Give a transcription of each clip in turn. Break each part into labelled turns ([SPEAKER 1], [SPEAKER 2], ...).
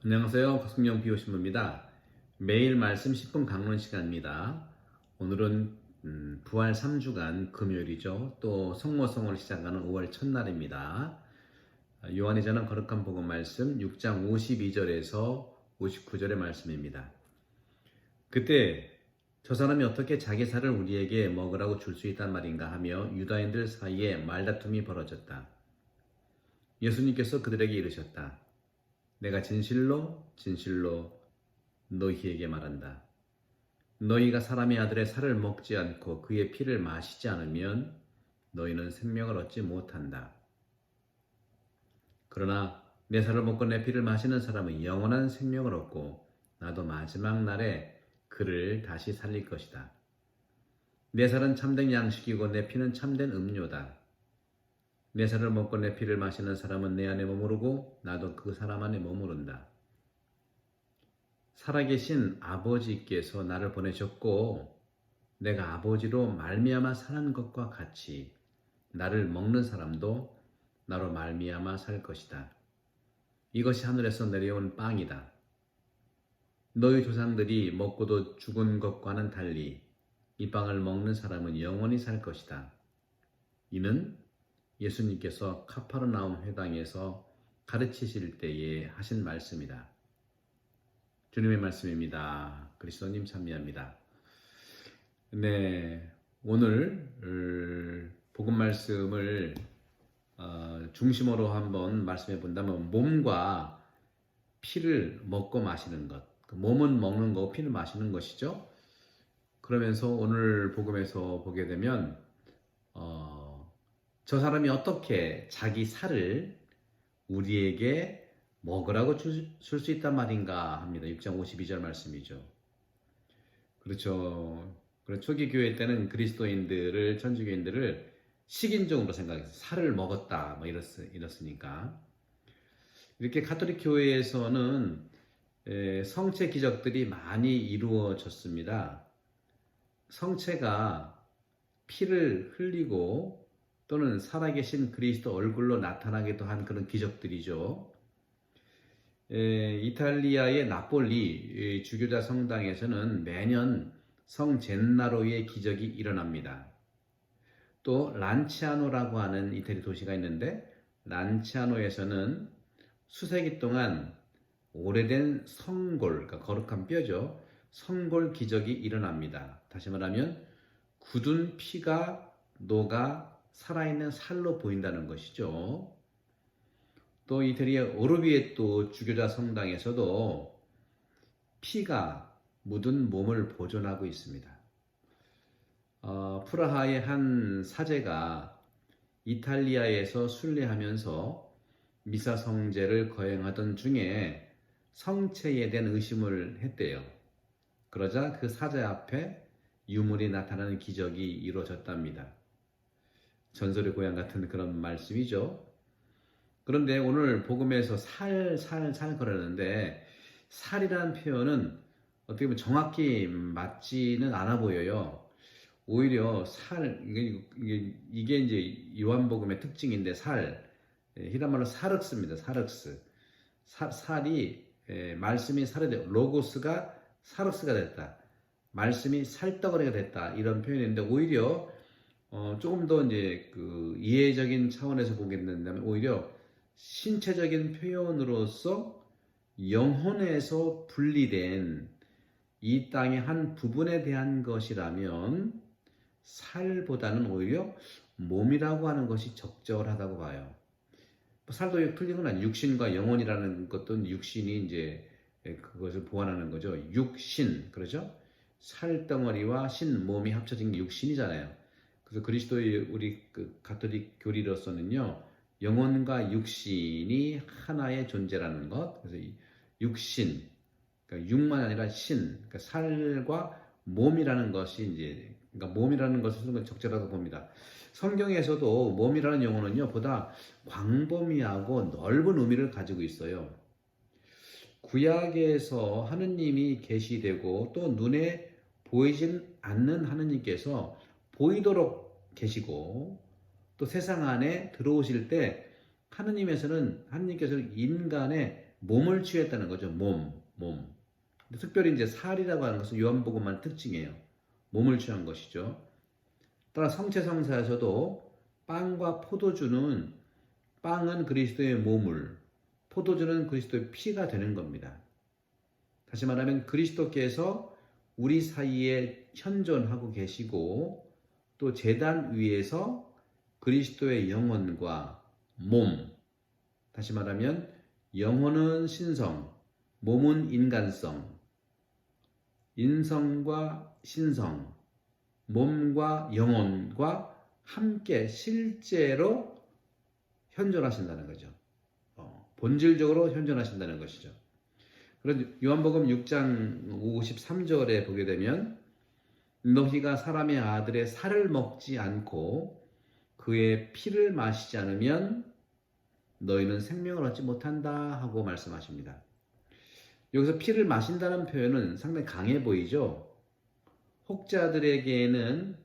[SPEAKER 1] 안녕하세요. 박승영 비오신부입니다. 매일 말씀 10분 강론 시간입니다. 오늘은 부활 3주간 금요일이죠. 또 성모성을 시작하는 5월 첫날입니다. 요한의 전한 거룩한 복음 말씀 6장 52절에서 59절의 말씀입니다. 그때 저 사람이 어떻게 자기 살을 우리에게 먹으라고 줄 수 있단 말인가 하며 유다인들 사이에 말다툼이 벌어졌다. 예수님께서 그들에게 이르셨다. 내가 진실로 너희에게 말한다. 너희가 사람의 아들의 살을 먹지 않고 그의 피를 마시지 않으면 너희는 생명을 얻지 못한다. 그러나 내 살을 먹고 내 피를 마시는 사람은 영원한 생명을 얻고 나도 마지막 날에 그를 다시 살릴 것이다. 내 살은 참된 양식이고 내 피는 참된 음료다. 내 살을 먹고 내 피를 마시는 사람은 내 안에 머무르고 나도 그 사람 안에 머무른다. 살아계신 아버지께서 나를 보내셨고 내가 아버지로 말미암아 사는 것과 같이 나를 먹는 사람도 나로 말미암아 살 것이다. 이것이 하늘에서 내려온 빵이다. 너희 조상들이 먹고도 죽은 것과는 달리 이 빵을 먹는 사람은 영원히 살 것이다. 이는 예수님께서 카파르나움 회당에서 가르치실 때에 하신 말씀이다. 주님의 말씀입니다. 그리스도님 참여합니다. 네, 오늘 복음 말씀을 중심으로 한번 말씀해 본다면 몸과 피를 먹고 마시는 것. 몸은 먹는 거, 피는 마시는 것이죠. 그러면서 오늘 복음에서 보게 되면 저 사람이 어떻게 자기 살을 우리에게 먹으라고 줄 수 있단 말인가 합니다. 6장 52절 말씀이죠. 그렇죠. 초기 교회 때는 그리스도인들을, 천주교인들을 식인종으로 생각해서 살을 먹었다, 뭐 이렇으니까. 이렇게 가톨릭 교회에서는 성체 기적들이 많이 이루어졌습니다. 성체가 피를 흘리고 또는 살아계신 그리스도 얼굴로 나타나기도 한 그런 기적들이죠. 이탈리아의 나폴리 주교자 성당에서는 매년 성 젠나로의 기적이 일어납니다. 또 란치아노라고 하는 이태리 도시가 있는데 란치아노에서는 수세기 동안 오래된 성골, 그러니까 거룩한 뼈죠. 성골 기적이 일어납니다. 다시 말하면 굳은 피가 녹아 살아있는 살로 보인다는 것이죠. 또 이태리의 오르비에토 주교자 성당에서도 피가 묻은 몸을 보존하고 있습니다. 프라하의 한 사제가 이탈리아에서 순례하면서 미사 성제를 거행하던 중에 성체에 대한 의심을 했대요. 그러자 그 사제 앞에 유물이 나타나는 기적이 이루어졌답니다. 전설의 고향 같은 그런 말씀이죠. 그런데 오늘 복음에서 살 그러는데 살이라는 표현은 어떻게 보면 정확히 맞지는 않아 보여요. 오히려 이게 이제 요한복음의 특징인데 히라말로 사륵스입니다. 사륵스. 살이 말씀이 살이 되고 로고스가 사륵스가 됐다. 말씀이 살덩어리가 됐다. 이런 표현인데 오히려 조금 더 이제 그 이해적인 차원에서 보게 된다면 오히려 신체적인 표현으로서 영혼에서 분리된 이 땅의 한 부분에 대한 것이라면 살보다는 오히려 몸이라고 하는 것이 적절하다고 봐요. 살도 틀린 건 아니에요. 육신과 영혼이라는 것도 육신이 이제 그것을 보완하는 거죠. 육신, 그러죠? 살덩어리와 신, 몸이 합쳐진 게 육신이잖아요. 그래서 그리스도의 우리 그 가톨릭 교리로서는요, 영혼과 육신이 하나의 존재라는 것. 그래서 이 육신, 그러니까 육만 아니라 신, 그러니까 살과 몸이라는 것이 이제, 그러니까 몸이라는 것을 쓰는 건 적절하다고 봅니다. 성경에서도 몸이라는 용어는요, 보다 광범위하고 넓은 의미를 가지고 있어요. 구약에서 하느님이 계시되고 또 눈에 보이진 않는 하느님께서 보이도록 계시고 또 세상 안에 들어오실 때 하느님께서는 인간의 몸을 취했다는 거죠. 몸. 특별히 이제 살이라고 하는 것은 요한복음만 특징이에요. 몸을 취한 것이죠. 따라 성체성사에서도 빵과 포도주는 빵은 그리스도의 몸을, 포도주는 그리스도의 피가 되는 겁니다. 다시 말하면 그리스도께서 우리 사이에 현존하고 계시고 또 제단 위에서 그리스도의 영혼과 몸, 다시 말하면 영혼은 신성, 몸은 인간성, 인성과 신성, 몸과 영혼과 함께 실제로 현존하신다는 거죠. 본질적으로 현존하신다는 것이죠. 그래서 요한복음 6장 53절에 보게 되면 너희가 사람의 아들의 살을 먹지 않고 그의 피를 마시지 않으면 너희는 생명을 얻지 못한다 하고 말씀하십니다. 여기서 피를 마신다는 표현은 상당히 강해 보이죠. 혹자들에게는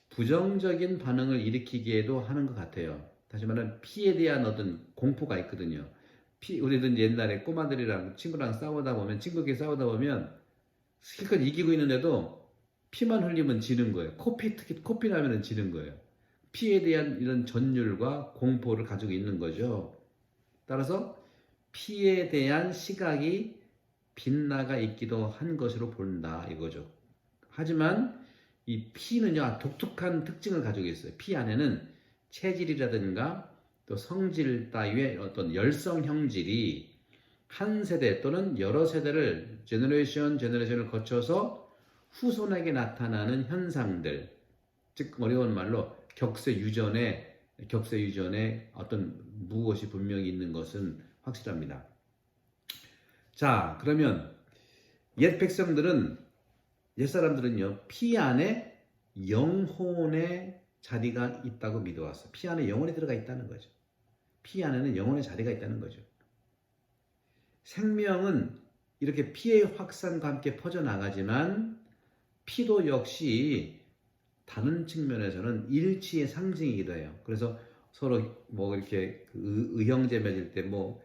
[SPEAKER 1] 부정적인 반응을 일으키기에도 하는 것 같아요. 다시 말하면 피에 대한 어떤 공포가 있거든요. 우리는 옛날에 꼬마들이랑 친구랑 싸우다 보면, 친구끼리 싸우다 보면 실컷 이기고 있는데도 피만 흘리면 지는 거예요. 특히 코피 나면 지는 거예요. 피에 대한 이런 전율과 공포를 가지고 있는 거죠. 따라서 피에 대한 시각이 빗나가 있기도 한 것으로 본다 이거죠. 하지만 이 피는요, 독특한 특징을 가지고 있어요. 피 안에는 체질이라든가 또 성질 따위의 어떤 열성 형질이 한 세대 또는 여러 세대를 제너레이션을 거쳐서 후손에게 나타나는 현상들, 즉 어려운 말로 격세유전의 어떤 무엇이 분명히 있는 것은 확실합니다. 자, 그러면 옛 사람들은요, 피 안에 영혼의 자리가 있다고 믿어왔어요. 피 안에 영혼이 들어가 있다는 거죠. 피 안에는 영혼의 자리가 있다는 거죠. 생명은 이렇게 피의 확산과 함께 퍼져나가지만 피도 역시 다른 측면에서는 일치의 상징이기도 해요. 그래서 서로 뭐 이렇게 의형제 맺을 때 뭐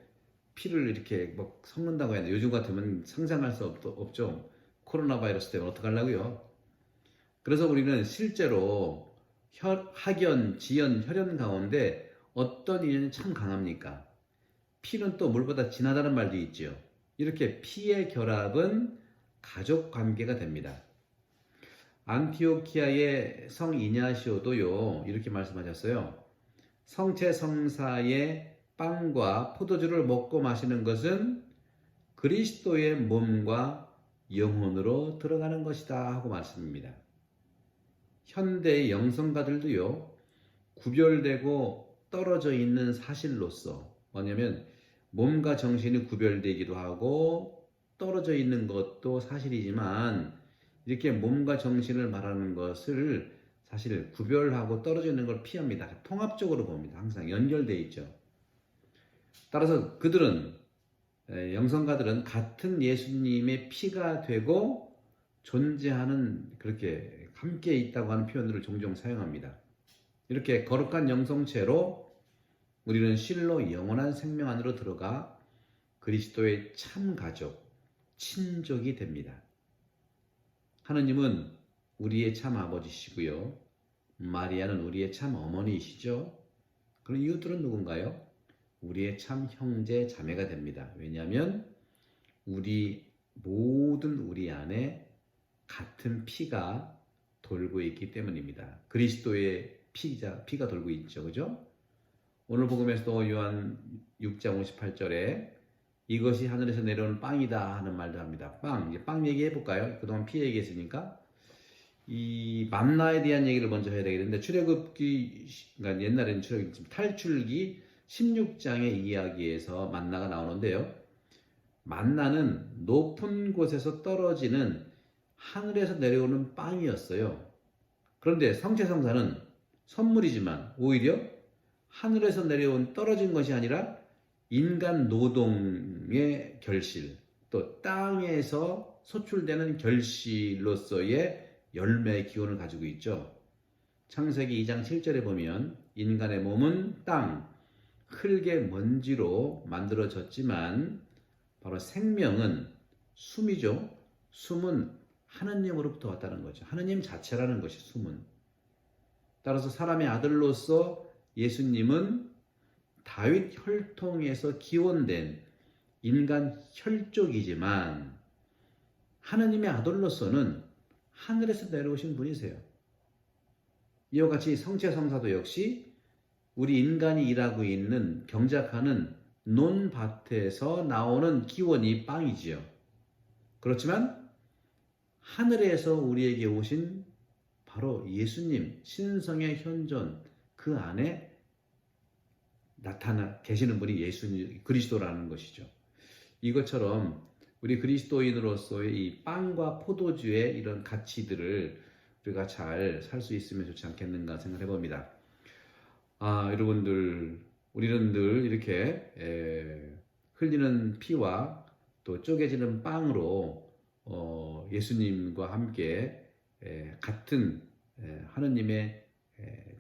[SPEAKER 1] 피를 이렇게 뭐 섞는다고 해야 되나? 요즘 같으면 상상할 수 없죠. 코로나 바이러스 때문에 어떡하려고요. 그래서 우리는 실제로 학연, 지연, 혈연 가운데 어떤 인연이 참 강합니까? 피는 또 물보다 진하다는 말도 있죠. 이렇게 피의 결합은 가족 관계가 됩니다. 안티오키아의 성 이냐시오도요, 이렇게 말씀하셨어요. 성체성사의 빵과 포도주를 먹고 마시는 것은 그리스도의 몸과 영혼으로 들어가는 것이다 하고 말씀입니다. 현대의 영성가들도요, 구별되고 떨어져 있는 사실로서, 뭐냐면 몸과 정신이 구별되기도 하고 떨어져 있는 것도 사실이지만 이렇게 몸과 정신을 말하는 것을 사실 구별하고 떨어져 있는 걸 피합니다. 통합적으로 봅니다. 항상 연결되어 있죠. 따라서 영성가들은 같은 예수님의 피가 되고 존재하는, 그렇게 함께 있다고 하는 표현들을 종종 사용합니다. 이렇게 거룩한 영성체로 우리는 실로 영원한 생명 안으로 들어가 그리스도의 참 가족, 친족이 됩니다. 하느님은 우리의 참 아버지시고요. 마리아는 우리의 참 어머니이시죠. 그런 이웃들은 누군가요? 우리의 참 형제, 자매가 됩니다. 왜냐하면 우리 안에 같은 피가 돌고 있기 때문입니다. 그리스도의 피가 돌고 있죠. 그죠? 오늘 복음에서도 요한 6장 58절에 이것이 하늘에서 내려오는 빵이다 하는 말도 합니다. 이제 빵 얘기해 볼까요? 그동안 피 얘기했으니까. 이 만나에 대한 얘기를 먼저 해야 되겠는데, 그러니까 옛날에는 탈출기 16장의 이야기에서 만나가 나오는데요. 만나는 높은 곳에서 떨어지는 하늘에서 내려오는 빵이었어요. 그런데 성체성사는 선물이지만 오히려 하늘에서 떨어진 것이 아니라 인간 노동의 결실, 또 땅에서 소출되는 결실로서의 열매의 기원을 가지고 있죠. 창세기 2장 7절에 보면 인간의 몸은 땅, 흙의 먼지로 만들어졌지만 바로 생명은 숨이죠. 숨은 하느님으로부터 왔다는 거죠. 하느님 자체라는 것이 숨은. 따라서 사람의 아들로서 예수님은 다윗 혈통에서 기원된 인간 혈족이지만 하느님의 아들로서는 하늘에서 내려오신 분이세요. 이와 같이 성체성사도 역시 우리 인간이 일하고 있는 경작하는 논밭에서 나오는 기원이 빵이지요. 그렇지만 하늘에서 우리에게 오신 바로 예수님, 신성의 현존, 그 안에 나타나 계시는 분이 예수님, 그리스도라는 것이죠. 이것처럼 우리 그리스도인으로서의 이 빵과 포도주의 이런 가치들을 우리가 잘 살 수 있으면 좋지 않겠는가 생각해 봅니다. 여러분들, 우리는 늘 이렇게 흘리는 피와 또 쪼개지는 빵으로 예수님과 함께 같은 하느님의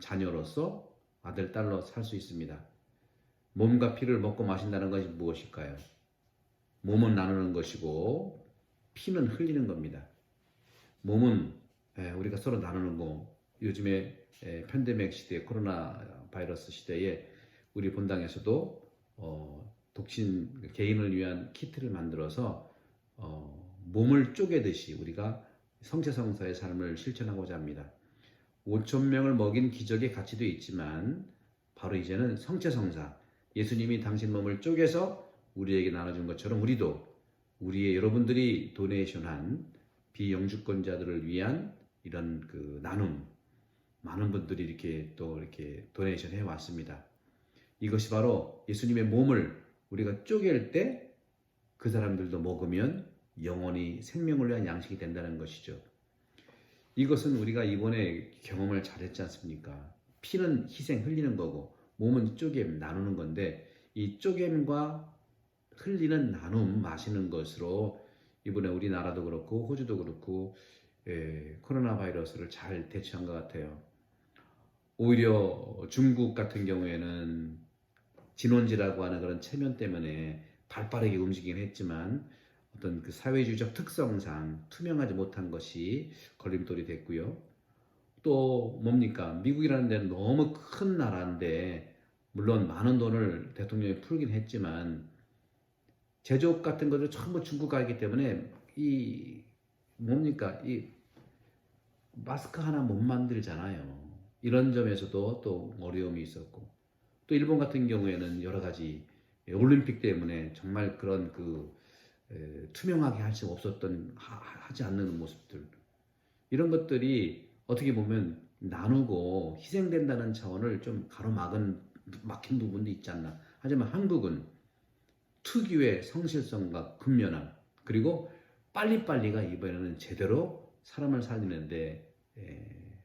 [SPEAKER 1] 자녀로서 아들, 딸로 살 수 있습니다. 몸과 피를 먹고 마신다는 것이 무엇일까요? 몸은 나누는 것이고 피는 흘리는 겁니다. 몸은 우리가 서로 나누는 거. 요즘에 팬데믹 시대, 코로나 바이러스 시대에 우리 본당에서도 독신 개인을 위한 키트를 만들어서 몸을 쪼개듯이 우리가 성체성사의 삶을 실천하고자 합니다. 5천 명을 먹인 기적의 가치도 있지만 바로 이제는 성체성사, 예수님이 당신 몸을 쪼개서 우리에게 나눠준 것처럼 우리도 우리의 여러분들이 도네이션한 비영주권자들을 위한 이런 그 나눔, 많은 분들이 이렇게 도네이션 해 왔습니다. 이것이 바로 예수님의 몸을 우리가 쪼갤 때 그 사람들도 먹으면 영원히 생명을 위한 양식이 된다는 것이죠. 이것은 우리가 이번에 경험을 잘했지 않습니까? 피는 희생, 흘리는 거고 몸은 쪼개임, 나누는 건데 이 쪼개임과 흘리는 나눔, 마시는 것으로 이번에 우리나라도 그렇고 호주도 그렇고 코로나 바이러스를 잘 대처한 것 같아요. 오히려 중국 같은 경우에는 진원지라고 하는 그런 체면 때문에 발빠르게 움직이긴 했지만 어떤 그 사회주의적 특성상 투명하지 못한 것이 걸림돌이 됐고요. 또 뭡니까? 미국이라는 데는 너무 큰 나라인데 물론 많은 돈을 대통령이 풀긴 했지만 제조업 같은 것을 전부 중국 가기 때문에 이 마스크 하나 못 만들잖아요. 이런 점에서도 또 어려움이 있었고 또 일본 같은 경우에는 여러 가지 올림픽 때문에 정말 그런 투명하게 할 수 없었던 하지 않는 모습들 이런 것들이 어떻게 보면 나누고 희생된다는 차원을 좀 막힌 부분도 있지 않나. 하지만 한국은 특유의 성실성과 근면함 그리고 빨리빨리가 이번에는 제대로 사람을 살리는데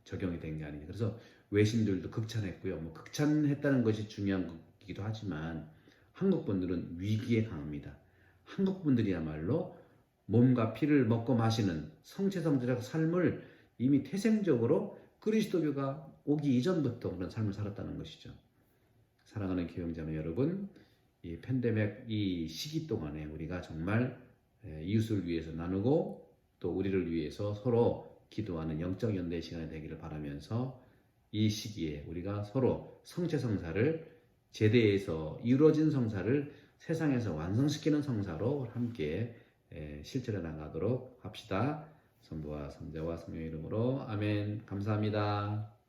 [SPEAKER 1] 적용이 된 게 아니에요. 그래서 외신들도 극찬했고요. 극찬했다는 것이 중요한 거기도 하지만 한국 분들은 위기에 강합니다. 한국 분들이야말로 몸과 피를 먹고 마시는 성체성자적 삶을 이미 태생적으로 그리스도교가 오기 이전부터 그런 삶을 살았다는 것이죠. 사랑하는 교영자매 여러분, 이 팬데믹 이 시기 동안에 우리가 정말 이웃을 위해서 나누고 또 우리를 위해서 서로 기도하는 영적 연대의 시간이 되기를 바라면서 이 시기에 우리가 서로 성체성사를 제대에서 이루어진 성사를 세상에서 완성시키는 성사로 함께 실천해 나가도록 합시다. 성부와 성자와 성령의 이름으로 아멘. 감사합니다.